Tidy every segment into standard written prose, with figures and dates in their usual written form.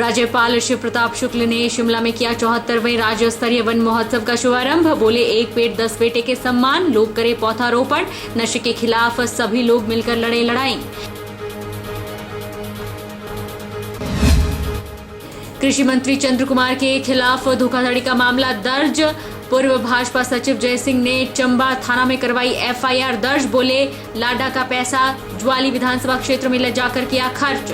राज्यपाल शिव प्रताप शुक्ल ने शिमला में किया 74वें राज्य स्तरीय वन महोत्सव का शुभारंभ। बोले, एक पेड़ 10 बेटे के सम्मान, लोग करे पौधारोपण, नशे के खिलाफ सभी लोग मिलकर लड़े लड़ाई। कृषि मंत्री चंद्र कुमार के खिलाफ धोखाधड़ी का मामला दर्ज। पूर्व भाजपा सचिव जय सिंह ने चंबा थाना में करवाई एफआईआर दर्ज। बोले, लाडा का पैसा ज्वाली विधानसभा क्षेत्र में ले जाकर किया खर्च।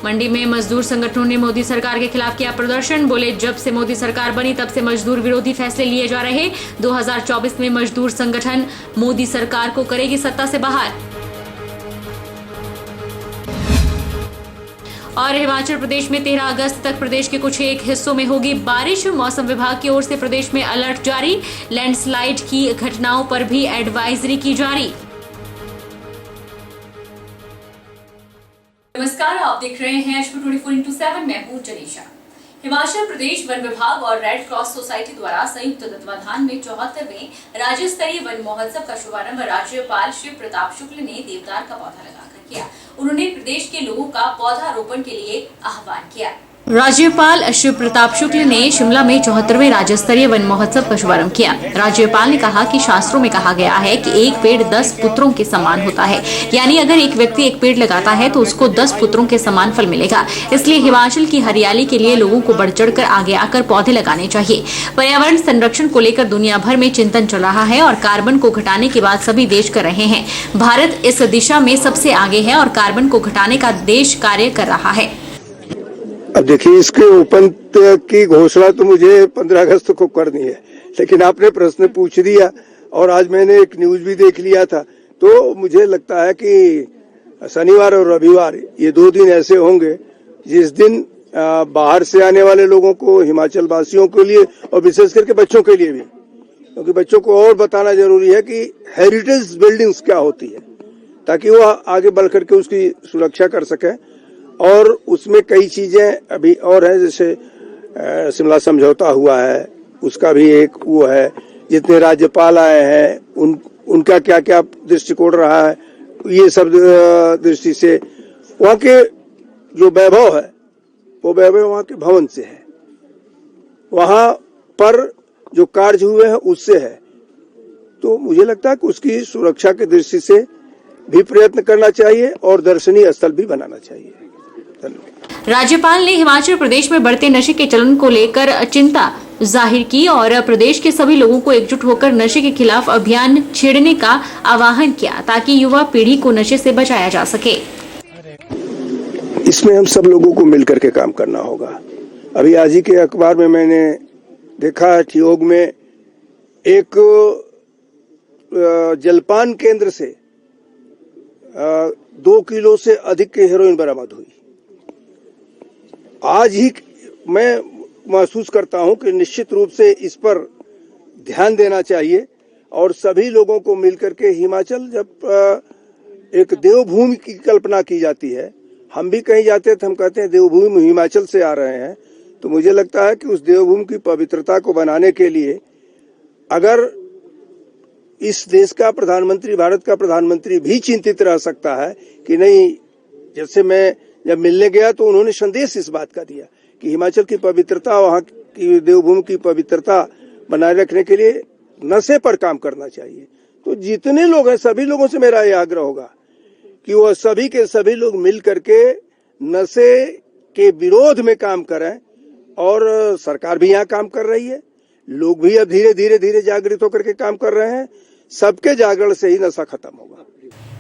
मंडी में मजदूर संगठनों ने मोदी सरकार के खिलाफ किया प्रदर्शन। बोले, जब से मोदी सरकार बनी तब से मजदूर विरोधी फैसले लिए जा रहे। 2024 में मजदूर संगठन मोदी सरकार को करेगी सत्ता से बाहर। और हिमाचल प्रदेश में 13 अगस्त तक प्रदेश के कुछ एक हिस्सों में होगी बारिश। मौसम विभाग की ओर से प्रदेश में अलर्ट जारी। लैंडस्लाइड की घटनाओं पर भी एडवाइजरी की जारी। नमस्कार, आप देख रहे हैं एच 24x7। मैं हूं जनीशा। हिमाचल प्रदेश वन विभाग और रेड क्रॉस सोसाइटी द्वारा संयुक्त तत्वाधान में 74वें राज्य स्तरीय वन महोत्सव का शुभारंभ राज्यपाल शिव प्रताप शुक्ल ने देवदार का पौधा लगाकर किया। उन्होंने प्रदेश के लोगों का पौधारोपण के लिए आह्वान किया। राज्यपाल शिव प्रताप शुक्ल ने शिमला में 74वें राज्य स्तरीय वन महोत्सव का शुभारंभ किया। राज्यपाल ने कहा कि शास्त्रों में कहा गया है कि एक पेड़ 10 पुत्रों के समान होता है, यानी अगर एक व्यक्ति एक पेड़ लगाता है तो उसको 10 पुत्रों के समान फल मिलेगा। इसलिए हिमाचल की हरियाली के लिए लोगों को बढ़ चढ़ कर आगे आकर पौधे लगाने चाहिए। पर्यावरण संरक्षण को लेकर दुनिया भर में चिंतन चल रहा है और कार्बन को घटाने की बात सभी देश कर रहे हैं। भारत इस दिशा में सबसे आगे है और कार्बन को घटाने का देश कार्य कर रहा है। अब देखिए, इसके ओपन की घोषणा तो मुझे 15 अगस्त को करनी है, लेकिन आपने प्रश्न पूछ दिया और आज मैंने एक न्यूज भी देख लिया था, तो मुझे लगता है कि शनिवार और रविवार ये 2 दिन ऐसे होंगे जिस दिन बाहर से आने वाले लोगों को, हिमाचल वासियों के लिए और विशेष करके बच्चों के लिए भी, क्योंकि बच्चों को और बताना जरूरी है कि हेरिटेज बिल्डिंग्स क्या होती है, ताकि वो आगे बढ़ करके उसकी सुरक्षा कर सके। और उसमें कई चीजें अभी और है, जैसे शिमला समझौता हुआ है, उसका भी एक वो है। जितने राज्यपाल आए हैं उनका क्या क्या दृष्टिकोण रहा है, ये सब दृष्टि से वहाँ के जो वैभव है वो वैभव वहाँ के भवन से है, वहाँ पर जो कार्य हुए हैं उससे है। तो मुझे लगता है कि उसकी सुरक्षा की दृष्टि से भी प्रयत्न करना चाहिए और दर्शनीय स्थल भी बनाना चाहिए। राज्यपाल ने हिमाचल प्रदेश में बढ़ते नशे के चलन को लेकर चिंता जाहिर की और प्रदेश के सभी लोगों को एकजुट होकर नशे के खिलाफ अभियान छेड़ने का आह्वान किया, ताकि युवा पीढ़ी को नशे से बचाया जा सके। इसमें हम सब लोगों को मिलकर के काम करना होगा। अभी आज ही के अखबार में मैंने देखा, ठियोग में एक जलपान केंद्र से 2 किलो से अधिक की हेरोइन बरामद हुई। आज ही मैं महसूस करता हूं कि निश्चित रूप से इस पर ध्यान देना चाहिए और सभी लोगों को मिलकर के, हिमाचल जब एक देवभूमि की कल्पना की जाती है, हम भी कहीं जाते हैं तो हम कहते हैं देवभूमि हिमाचल से आ रहे हैं, तो मुझे लगता है कि उस देवभूमि की पवित्रता को बनाने के लिए अगर इस देश का प्रधानमंत्री, भारत का प्रधानमंत्री भी चिंतित रह सकता है कि नहीं, जैसे मैं जब मिलने गया तो उन्होंने संदेश इस बात का दिया कि हिमाचल की पवित्रता, वहाँ की देवभूमि की पवित्रता बनाए रखने के लिए नशे पर काम करना चाहिए। तो जितने लोग हैं सभी लोगों से मेरा यह आग्रह होगा कि वह सभी के सभी लोग मिल करके नशे के विरोध में काम करें। और सरकार भी यहाँ काम कर रही है, लोग भी अब धीरे धीरे जागृत होकर के काम कर रहे हैं। सबके जागरण से ही नशा खत्म होगा।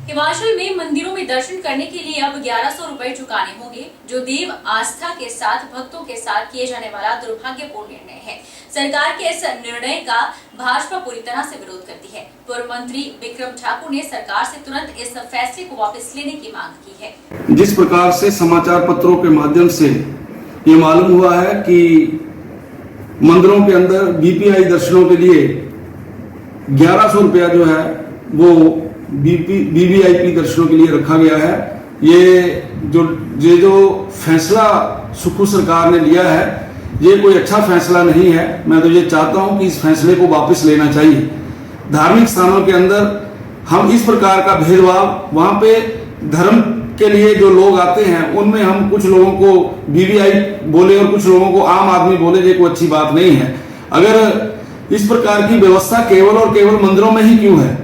हिमाचल में मंदिरों में दर्शन करने के लिए अब 1100 रुपए चुकाने होंगे, जो देव आस्था के साथ भक्तों के साथ किए जाने वाला दुर्भाग्यपूर्ण निर्णय है। सरकार के इस निर्णय का भाजपा पूरी तरह से विरोध करती है। पूर्व मंत्री विक्रम ठाकुर ने सरकार से तुरंत इस फैसले को वापस लेने की मांग की है। जिस प्रकार से समाचार पत्रों के माध्यम से ये मालूम हुआ है कि मंदिरों के अंदर बीपीआई दर्शनों के लिए 1100 रुपया जो है वो वीवीआईपी दर्शनों के लिए रखा गया है। ये जो फैसला सुखू सरकार ने लिया है, ये कोई अच्छा फैसला नहीं है। मैं तो ये चाहता हूं कि इस फैसले को वापस लेना चाहिए। धार्मिक स्थानों के अंदर हम इस प्रकार का भेदभाव, वहां पे धर्म के लिए जो लोग आते हैं उनमें हम कुछ लोगों को बीबीआई बोले और कुछ लोगों को आम आदमी बोले, ये कोई अच्छी बात नहीं है। अगर इस प्रकार की व्यवस्था केवल और केवल मंदिरों में ही क्यों है?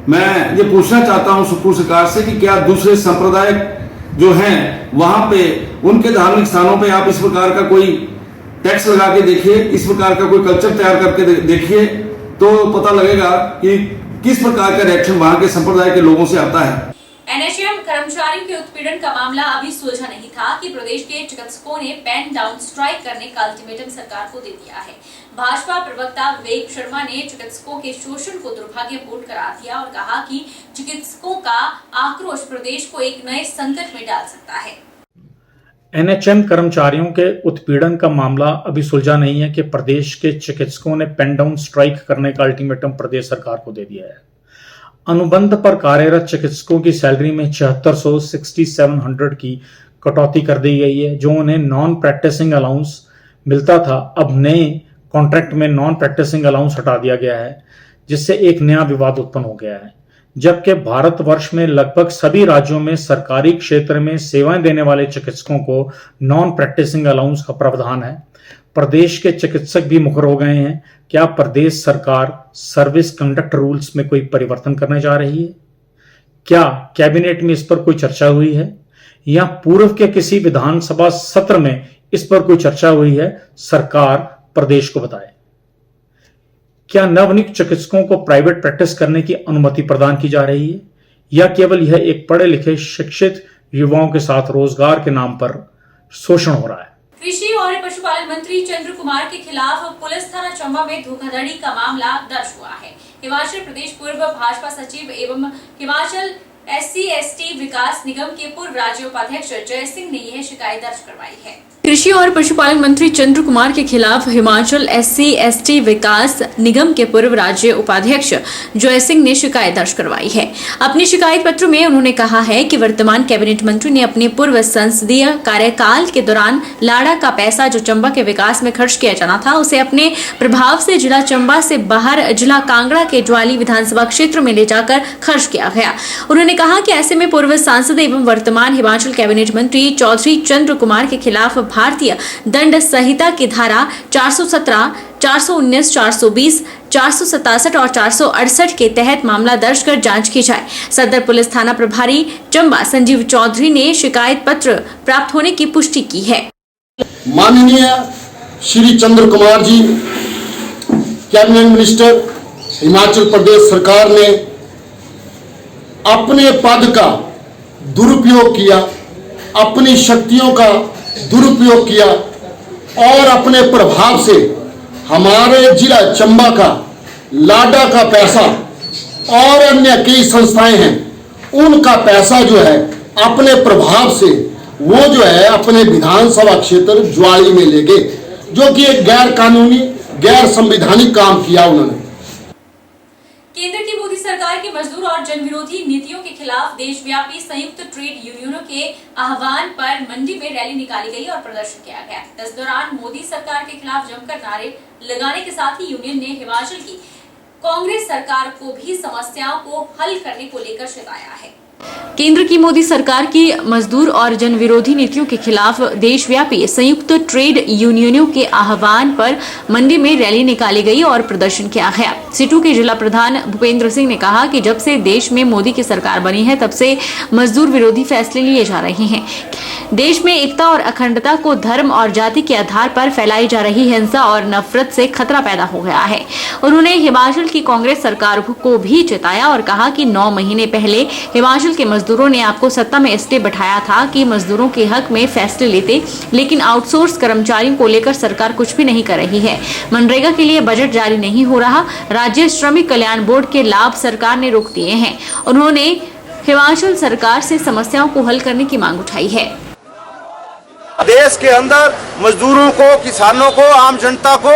मैं ये पूछना चाहता हूं सुप्रीम सरकार से कि क्या दूसरे संप्रदाय जो हैं वहां पे उनके धार्मिक स्थानों पे आप इस प्रकार का कोई टैक्स लगा के देखिए, इस प्रकार का कोई कल्चर तैयार करके देखिए, तो पता लगेगा कि किस प्रकार का रिएक्शन वहां के संप्रदाय के लोगों से आता है। एनएचएम कर्मचारियों के उत्पीड़न का मामला अभी सुलझा नहीं था कि प्रदेश के चिकित्सकों ने पेन डाउन स्ट्राइक करने का अल्टीमेटम सरकार को दे दिया है। भाजपा प्रवक्ता विवेक शर्मा ने चिकित्सकों के शोषण को दुर्भाग्यपूर्ण करार दिया और कहा कि चिकित्सकों का आक्रोश प्रदेश को एक नए संकट में डाल सकता है। एनएचएम कर्मचारियों के उत्पीड़न का मामला अभी सुलझा नहीं है कि प्रदेश के चिकित्सकों ने पेन डाउन स्ट्राइक करने का अल्टीमेटम प्रदेश सरकार को दे दिया है। अनुबंध पर कार्यरत चिकित्सकों की सैलरी में 6700 की कटौती कर दी गई है। जो उन्हें नॉन प्रैक्टिसिंग अलाउंस मिलता था, अब नए कॉन्ट्रैक्ट में नॉन प्रैक्टिसिंग अलाउंस हटा दिया गया है, जिससे एक नया विवाद उत्पन्न हो गया है। जबकि भारतवर्ष में लगभग सभी राज्यों में सरकारी क्षेत्र में सेवाएं देने वाले चिकित्सकों को नॉन प्रैक्टिसिंग अलाउंस का प्रावधान है। प्रदेश के चिकित्सक भी मुखर हो गए हैं। क्या प्रदेश सरकार सर्विस कंडक्ट रूल्स में कोई परिवर्तन करने जा रही है? क्या कैबिनेट में इस पर कोई चर्चा हुई है या पूर्व के किसी विधानसभा सत्र में इस पर कोई चर्चा हुई है? सरकार प्रदेश को बताए। क्या नवनियुक्त चिकित्सकों को प्राइवेट प्रैक्टिस करने की अनुमति प्रदान की जा रही है या केवल यह एक पढ़े लिखे शिक्षित युवाओं के साथ रोजगार के नाम पर शोषण हो रहा है? कृषि और पशुपालन मंत्री चंद्र कुमार के खिलाफ पुलिस थाना चंबा में धोखाधड़ी का मामला दर्ज हुआ है। हिमाचल प्रदेश पूर्व भाजपा सचिव एवं हिमाचल SC/ST विकास निगम के पूर्व राज्य उपाध्यक्ष जय सिंह ने यह शिकायत दर्ज करवाई है। कृषि और पशुपालन मंत्री चंद्र कुमार के खिलाफ हिमाचल SC/ST विकास निगम के पूर्व राज्य उपाध्यक्ष जय सिंह ने शिकायत दर्ज करवाई है। अपने शिकायत पत्र में उन्होंने कहा है कि वर्तमान कैबिनेट मंत्री ने अपने पूर्व संसदीय कार्यकाल के दौरान लाड़ा का पैसा जो चंबा के विकास में खर्च किया जाना था, उसे अपने प्रभाव से जिला चंबा से बाहर जिला कांगड़ा के ज्वाली विधानसभा क्षेत्र में ले जाकर खर्च किया गया। उन्होंने कहा कि ऐसे में पूर्व सांसद एवं वर्तमान हिमाचल कैबिनेट मंत्री चौधरी चंद्र कुमार के खिलाफ भारतीय दंड संहिता की धारा 417, 419, 420, 467 और 468 के तहत मामला दर्ज कर जांच की जाए। सदर पुलिस थाना प्रभारी चंबा संजीव चौधरी ने शिकायत पत्र प्राप्त होने की पुष्टि की है। माननीय श्री चंद्र कुमार जी कैबिनेट मिनिस्टर हिमाचल प्रदेश सरकार ने अपने पद का दुरुपयोग किया, अपनी शक्तियों का दुरुपयोग किया और अपने प्रभाव से हमारे जिला चंबा का लाडा का पैसा और अन्य कई संस्थाएं हैं, उनका पैसा जो है अपने प्रभाव से वो जो है अपने विधानसभा क्षेत्र ज्वाली में ले गए, जो कि एक गैर कानूनी गैर संवैधानिक काम किया उन्होंने। केंद्र की मोदी सरकार की मजदूर और जनविरोधी नीतियों के खिलाफ देशव्यापी संयुक्त ट्रेड यूनियनों के आह्वान पर मंडी में रैली निकाली गई और प्रदर्शन किया गया। इस दौरान मोदी सरकार के खिलाफ जमकर नारे लगाने के साथ ही यूनियन ने हिमाचल की कांग्रेस सरकार को भी समस्याओं को हल करने को लेकर चिताया है। केंद्र की मोदी सरकार की मजदूर और जनविरोधी नीतियों के खिलाफ देशव्यापी संयुक्त ट्रेड यूनियनों के आह्वान पर मंडी में रैली निकाली गई और प्रदर्शन किया गया। सिटू के जिला प्रधान भूपेंद्र सिंह ने कहा कि जब से देश में मोदी की सरकार बनी है, तब से मजदूर विरोधी फैसले लिए जा रहे हैं। देश में एकता और अखंडता को धर्म और जाति के आधार पर फैलाई जा रही हिंसा और नफरत से खतरा पैदा हो गया है। उन्होंने हिमाचल की कांग्रेस सरकार को भी चेताया और कहा कि 9 महीने पहले हिमाचल के मजदूरों ने आपको सत्ता में इसलिए बैठाया था कि मजदूरों के हक में फैसले लेते, लेकिन आउटसोर्स कर्मचारियों को लेकर सरकार कुछ भी नहीं कर रही है। मनरेगा के लिए बजट जारी नहीं हो रहा। राज्य श्रमिक कल्याण बोर्ड के लाभ सरकार ने रोक दिए हैं। उन्होंने हिमाचल सरकार से समस्याओं को हल करने की मांग उठाई है। देश के अंदर मजदूरों को, किसानों को, आम जनता को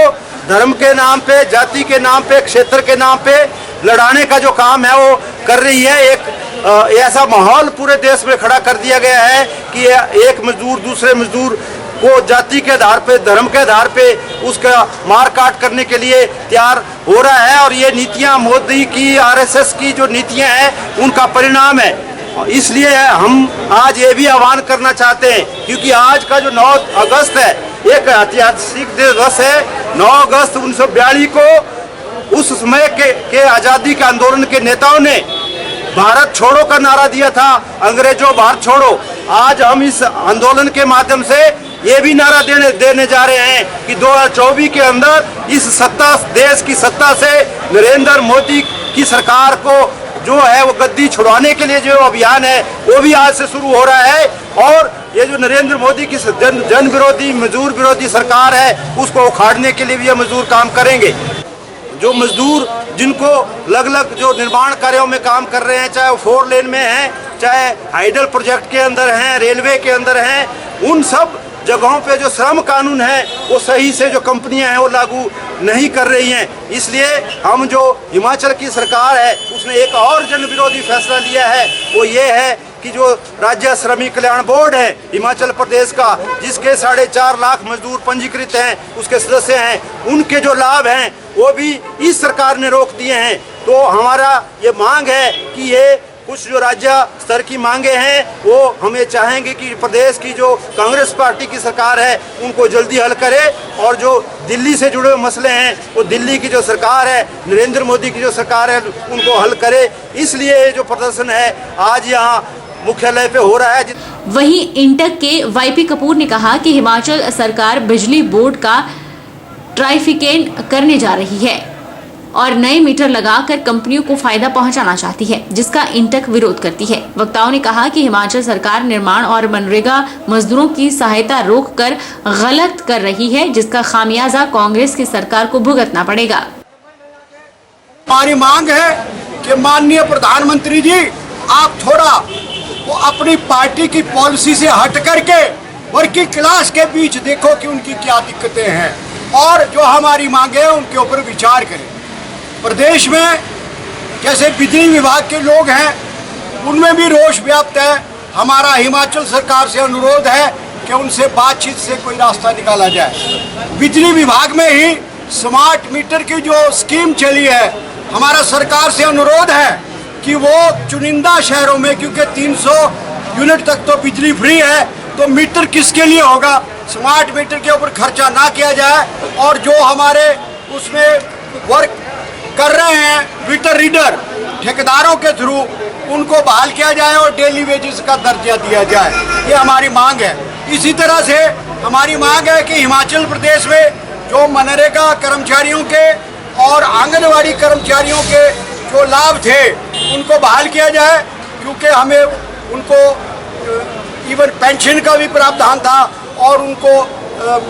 धर्म के नाम पे, जाति के नाम पे, क्षेत्र के नाम पे लड़ाने का जो काम है वो कर रही है। एक ऐसा माहौल पूरे देश में खड़ा कर दिया गया है कि एक मजदूर दूसरे मजदूर को जाति के आधार पे, धर्म के आधार पे उसका मार काट करने के लिए तैयार हो रहा है। और ये नीतियां मोदी की, RSS की जो नीतियां हैं, उनका परिणाम है। इसलिए हम आज ये भी आह्वान करना चाहते हैं, क्योंकि आज का जो 9 अगस्त है एक ऐतिहासिक दिवस है। 9 अगस्त 1942 को उस समय के आज़ादी के आंदोलन के नेताओं ने भारत छोड़ो का नारा दिया था, अंग्रेजों भारत छोड़ो। आज हम इस आंदोलन के माध्यम से ये भी नारा देने जा रहे हैं कि 2024 के अंदर इस देश की सत्ता से नरेंद्र मोदी की सरकार को जो है वो गद्दी छुड़वाने के लिए जो अभियान है वो भी आज से शुरू हो रहा है। और ये जो नरेंद्र मोदी की जन विरोधी मजदूर विरोधी सरकार है उसको उखाड़ने के लिए भी ये मजदूर काम करेंगे। जो मजदूर जिनको अलग जो निर्माण कार्यों में काम कर रहे हैं, चाहे वो 4 लेन में हैं, चाहे हाइडल प्रोजेक्ट के अंदर हैं, रेलवे के अंदर हैं, उन सब जगहों पे जो श्रम कानून है वो सही से जो कंपनियां हैं वो लागू नहीं कर रही हैं। इसलिए हम जो हिमाचल की सरकार है उसने एक और जन विरोधी फैसला लिया है, वो ये है कि जो राज्य श्रमिक कल्याण बोर्ड है हिमाचल प्रदेश का, जिसके 4.5 लाख मजदूर पंजीकृत हैं, उसके सदस्य हैं, उनके जो लाभ हैं वो भी इस सरकार ने रोक दिए हैं। तो हमारा ये मांग है कि ये कुछ जो राज्य स्तर की मांगे हैं वो हमें चाहेंगे कि प्रदेश की जो कांग्रेस पार्टी की सरकार है उनको जल्दी हल करे, और जो दिल्ली से जुड़े हुए मसले हैं वो दिल्ली की जो सरकार है, नरेंद्र मोदी की जो सरकार है, उनको हल करे। इसलिए जो प्रदर्शन है आज यहाँ मुख्यालय पे हो रहा है। वहीं इंटक के वाईपी कपूर ने कहा कि हिमाचल सरकार बिजली बोर्ड का ट्राइफिकेशन करने जा रही है और नए मीटर लगाकर कंपनियों को फायदा पहुंचाना चाहती है, जिसका इंटक विरोध करती है। वक्ताओं ने कहा कि हिमाचल सरकार निर्माण और मनरेगा मजदूरों की सहायता रोककर गलत कर रही है, जिसका खामियाजा कांग्रेस की सरकार को भुगतना पड़ेगा। हमारी मांग है कि माननीय प्रधानमंत्री जी आप थोड़ा वो अपनी पार्टी की पॉलिसी से हट करके वर्किंग क्लास के बीच देखो कि उनकी क्या दिक्कतें हैं और जो हमारी मांगे हैं उनके ऊपर विचार करें। प्रदेश में जैसे बिजली विभाग के लोग हैं उनमें भी रोष व्याप्त है। हमारा हिमाचल सरकार से अनुरोध है कि उनसे बातचीत से कोई रास्ता निकाला जाए। बिजली विभाग में ही स्मार्ट मीटर की जो स्कीम चली है, हमारा सरकार से अनुरोध है कि वो चुनिंदा शहरों में, क्योंकि 300 यूनिट तक तो बिजली फ्री है, तो मीटर किसके लिए होगा, स्मार्ट मीटर के ऊपर खर्चा ना किया जाए और जो हमारे उसमें वर्क कर रहे हैं मीटर रीडर ठेकेदारों के थ्रू उनको बहाल किया जाए और डेली वेजेस का दर्जा दिया जाए। ये हमारी मांग है। इसी तरह से हमारी मांग है कि हिमाचल प्रदेश में जो मनरेगा कर्मचारियों के और आंगनवाड़ी कर्मचारियों के जो लाभ थे उनको बहाल किया जाए, क्योंकि हमें उनको इवन पेंशन का भी प्रावधान था और उनको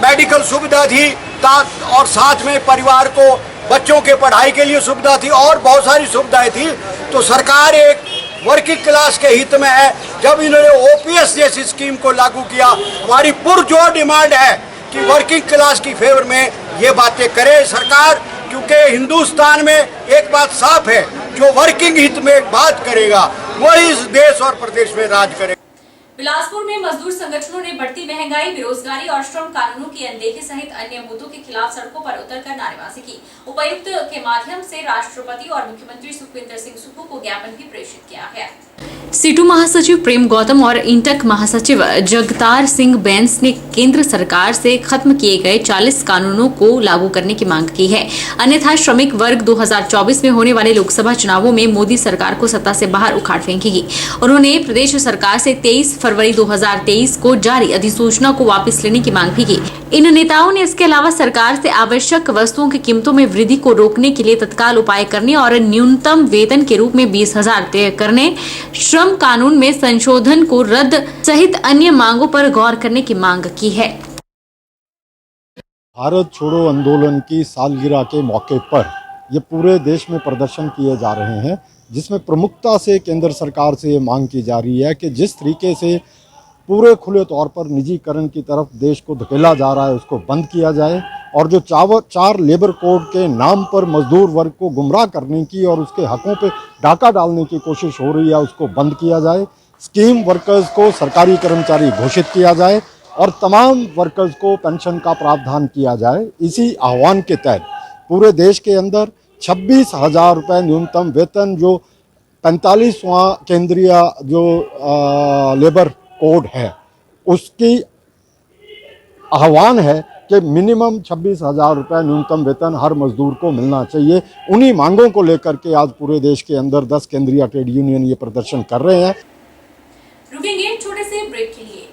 मेडिकल सुविधा थी और साथ में परिवार को बच्चों के पढ़ाई के लिए सुविधा थी और बहुत सारी सुविधाएं थी। तो सरकार एक वर्किंग क्लास के हित में है। जब इन्होंने ओपीएस जैसी स्कीम को लागू किया, हमारी पुरजोर डिमांड है कि वर्किंग क्लास की फेवर में ये बातें करे सरकार, क्योंकि हिंदुस्तान में एक बात साफ है, जो वर्किंग हित में बात करेगा वही इस देश और प्रदेश में राज करेगा। बिलासपुर में मजदूर संगठनों ने बढ़ती महंगाई, बेरोजगारी और श्रम कानूनों की अनदेखी सहित अन्य मुद्दों के खिलाफ सड़कों पर उतरकर नारेबाजी की। उपायुक्त के माध्यम से राष्ट्रपति और मुख्यमंत्री सुखविंदर सिंह सुक्खू को ज्ञापन भी प्रेषित किया है। सीटू महासचिव प्रेम गौतम और इंटक महासचिव जगतार सिंह बैंस ने केंद्र सरकार से खत्म किए गए 40 कानूनों को लागू करने की मांग की है, अन्यथा श्रमिक वर्ग 2024 में होने वाले लोकसभा चुनावों में मोदी सरकार को सत्ता से बाहर उखाड़ फेंकेगी। उन्होंने प्रदेश सरकार से 23 फरवरी 2023 को जारी अधिसूचना को वापस लेने की मांग भी की। इन नेताओं ने इसके अलावा सरकार से आवश्यक वस्तुओं की कीमतों में वृद्धि को रोकने के लिए तत्काल उपाय करने और न्यूनतम वेतन के रूप में 20,000 तय करने, श्रम कानून में संशोधन को रद्द सहित अन्य मांगों पर गौर करने की मांग की है। भारत छोड़ो आंदोलन की सालगिरह के मौके पर ये पूरे देश में प्रदर्शन किए जा रहे हैं, जिसमें प्रमुखता से केंद्र सरकार से ये मांग की जा रही है कि जिस तरीके से पूरे खुले तौर पर निजीकरण की तरफ देश को धकेला जा रहा है उसको बंद किया जाए, और जो 4 लेबर कोड के नाम पर मजदूर वर्ग को गुमराह करने की और उसके हकों पे डाका डालने की कोशिश हो रही है उसको बंद किया जाए। स्कीम वर्कर्स को सरकारी कर्मचारी घोषित किया जाए और तमाम वर्कर्स को पेंशन का प्रावधान किया जाए। इसी आह्वान के तहत पूरे देश के अंदर 26,000 रुपये न्यूनतम वेतन जो 45वां केंद्रीय जो लेबर कोड है उसकी आह्वान है कि मिनिमम 26,000 रुपये न्यूनतम वेतन हर मजदूर को मिलना चाहिए। उन्हीं मांगों को लेकर के आज पूरे देश के अंदर 10 केंद्रीय ट्रेड यूनियन ये प्रदर्शन कर रहे हैं। रुकेंगे एक छोटे से ब्रेक के लिए।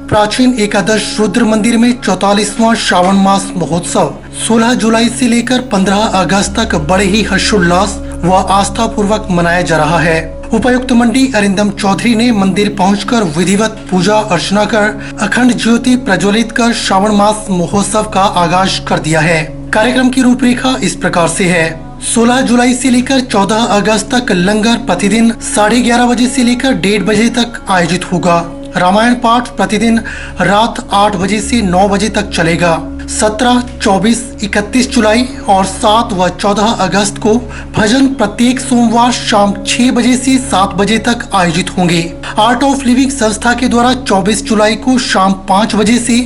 प्राचीन एकादश रुद्र मंदिर में 44वां श्रावण मास महोत्सव 16 जुलाई से लेकर 15 अगस्त तक बड़े ही हर्षोल्लास व आस्था पूर्वक मनाया जा रहा है। उपायुक्त मंडी अरिंदम चौधरी ने मंदिर पहुंचकर विधिवत पूजा अर्चना कर अखंड ज्योति प्रज्वलित कर श्रावण मास महोत्सव का आगाज कर दिया है। कार्यक्रम की रूपरेखा इस प्रकार से है। 16 जुलाई से लेकर 14 अगस्त तक लंगर प्रतिदिन 11:30 बजे से लेकर 1:30 बजे तक आयोजित होगा। रामायण पाठ प्रतिदिन रात 8 बजे से 9 बजे तक चलेगा। 17, 24, 31 जुलाई और 7 व 14 अगस्त को भजन प्रत्येक सोमवार शाम 6 बजे से 7 बजे तक आयोजित होंगे। आर्ट ऑफ लिविंग संस्था के द्वारा 24 जुलाई को शाम 5 बजे से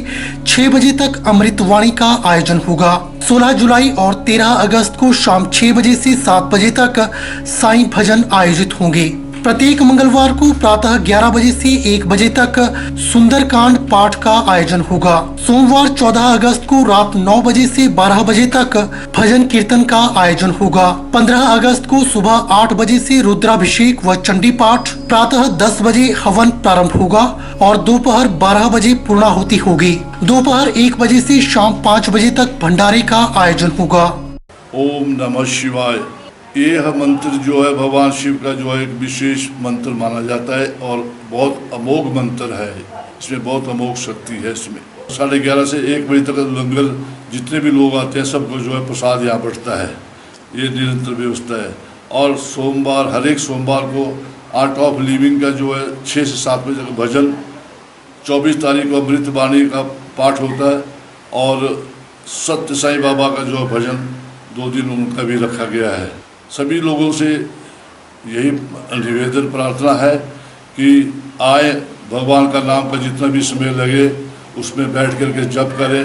6 बजे तक अमृतवाणी का आयोजन होगा। 16 जुलाई और 13 अगस्त को शाम 6 बजे से 7 बजे तक साईं भजन आयोजित होंगे। प्रत्येक मंगलवार को प्रातः 11 बजे से 1 बजे तक सुंदरकांड पाठ का आयोजन होगा। सोमवार 14 अगस्त को रात 9 बजे से 12 बजे तक भजन कीर्तन का आयोजन होगा। 15 अगस्त को सुबह 8 बजे से रुद्राभिषेक व चंडी पाठ, प्रातः 10 बजे हवन प्रारंभ होगा और दोपहर 12 बजे पूर्णाहुति होगी। दोपहर 1 बजे से शाम 5 बजे तक भंडारे का आयोजन होगा। ओम नमः शिवाय। यह मंत्र जो है भगवान शिव का जो है एक विशेष मंत्र माना जाता है और बहुत अमोघ मंत्र है। इसमें बहुत अमोघ शक्ति है। इसमें 11:30 से 1 बजे तक लंगर, जितने भी लोग आते हैं सबको जो है प्रसाद यहाँ बढ़ता है। ये निरंतर व्यवस्था है। और सोमवार, हर एक सोमवार को आर्ट ऑफ लिविंग का जो है 6 से 7 बजे तक भजन, 24 तारीख को अमृतवाणी का पाठ होता है और सत्य साईं बाबा का जो है भजन 2 दिन उनका भी रखा गया है। सभी लोगों से यही निवेदन प्रार्थना है कि आए, भगवान का नाम का जितना भी समय लगे उसमें बैठ कर के जप करें।